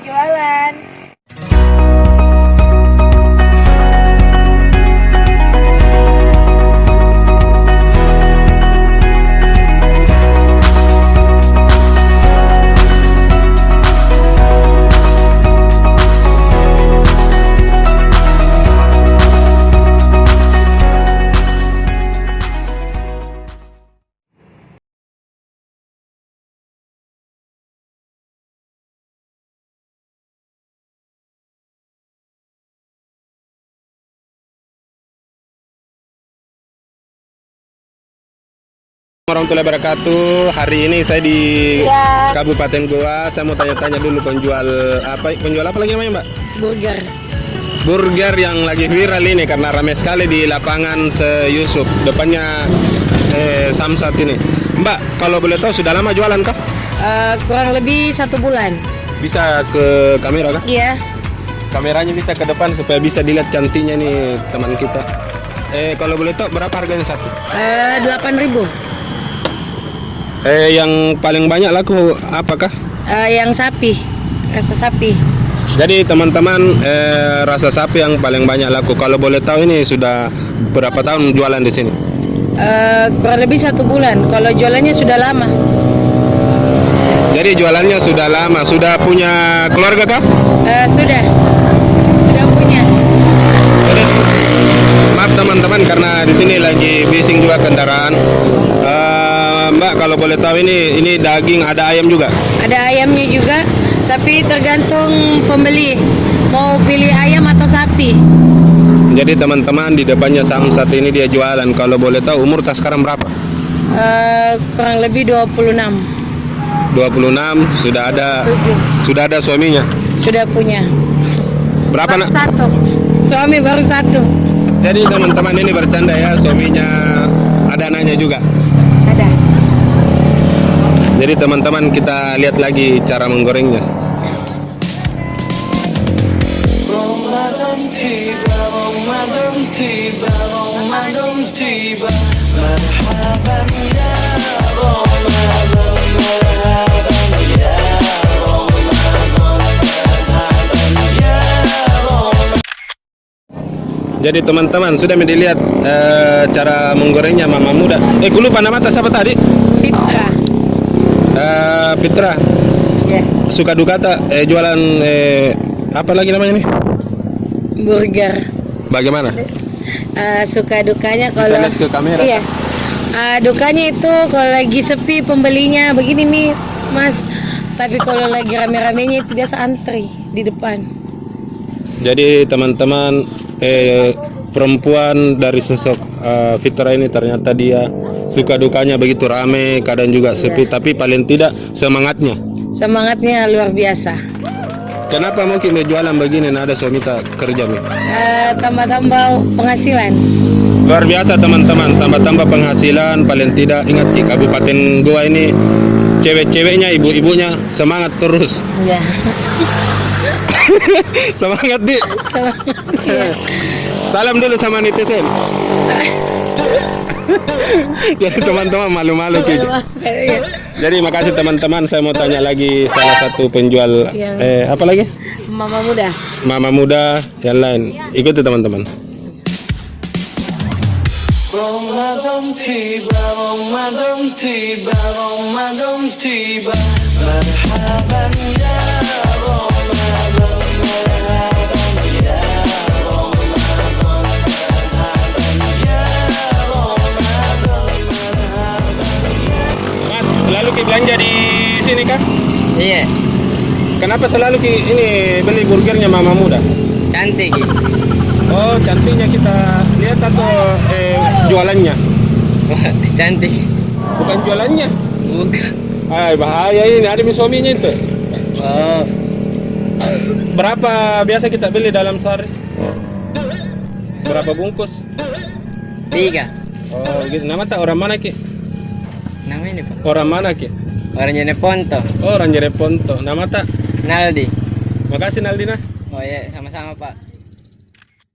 jualan. Warahmatullahi wabarakatuh. Hari ini saya di Kabupaten Goa. Saya mau tanya-tanya dulu penjual apa lagi namanya, Mbak? Burger. Burger yang lagi viral ini karena ramai sekali di lapangan Yusuf. Depannya Samsat ini. Mbak, kalau boleh tahu sudah lama jualan kah? Kurang lebih 1 bulan. Bisa ke kamera kah? Iya. Kameranya bisa ke depan supaya bisa dilihat cantiknya nih teman kita. Kalau boleh tahu berapa harganya satu? 8.000. Yang paling banyak laku apakah? Yang sapi, rasa sapi. Jadi teman-teman, rasa sapi yang paling banyak laku. Kalau boleh tahu ini sudah berapa tahun jualan di sini? Kurang lebih 1 bulan. Kalau jualannya sudah lama. Jadi jualannya sudah lama. Sudah punya keluarga kah? Sudah punya. Jadi, maaf teman-teman karena di sini lagi bising juga kendaraan. Mbak, kalau boleh tahu ini daging, ada ayam juga? Ada ayamnya juga, tapi tergantung pembeli mau pilih ayam atau sapi. Jadi teman-teman di depannya Samsat ini dia jualan. Kalau boleh tahu umur tak sekarang berapa? Kurang lebih 26. 26. Sudah ada suaminya? Sudah punya. Berapa nak? 1. Suami baru 1. Jadi teman-teman ini bercanda ya, suaminya ada anaknya juga. Ada. Jadi teman-teman kita lihat lagi cara menggorengnya. Jadi teman-teman sudah dilihat cara menggorengnya Mama Muda. Aku lupa nama siapa tadi? Fitra. Fitra. Ya. Suka duka tak jualan apa lagi namanya nih? Burger. Bagaimana? Suka dukanya Bisa kalau lihat ke kamera. iya. Dukanya itu kalau lagi sepi pembelinya begini nih, Mas. Tapi kalau lagi rame-ramenya itu biasa antri di depan. Jadi teman-teman perempuan dari sosok Fitra ini ternyata dia suka dukanya begitu rame, kadang juga sepi, tapi paling tidak semangatnya. Semangatnya luar biasa. Kenapa mungkin jualan begini? Nah, ada suami tak kerja nih? Tambah-tambah penghasilan. Luar biasa teman-teman, tambah-tambah penghasilan. Paling tidak ingat di Kabupaten Goa ini cewek-ceweknya, ibu-ibunya semangat terus. Iya. Semangat di. Iya. Salam dulu sama netizen. Jadi teman-teman malu-malu gitu. Iya. Jadi makasih teman-teman. Saya mau tanya lagi salah satu penjual apa lagi? Mama Muda. Mama Muda yang lain. Ikuti teman-teman. Ramadan tiba, marhaban ya Ramadan, marhaban ya Ramadan, marhaban ya Ramadan, marhaban ya. Mas, selalu Ki belanja di sini kah? Iya, Kenapa selalu Ki ini beli burgernya Mama Muda? cantik. Oh, cantiknya kita lihat atau jualannya? Wah, cantik. Bukan jualannya. Bukan. Bahaya ini, ada suaminya itu. Oh, Berapa biasa kita beli dalam sehari? Berapa bungkus? 3. Oh, gitu. Nama tak orang mana Ki? Namanya Pak. Orang mana Ki? Orang Jeneponto. Oh, orang Jereponto. Nama tak? Naldi. Makasih Naldina. Oh iya, sama-sama Pak.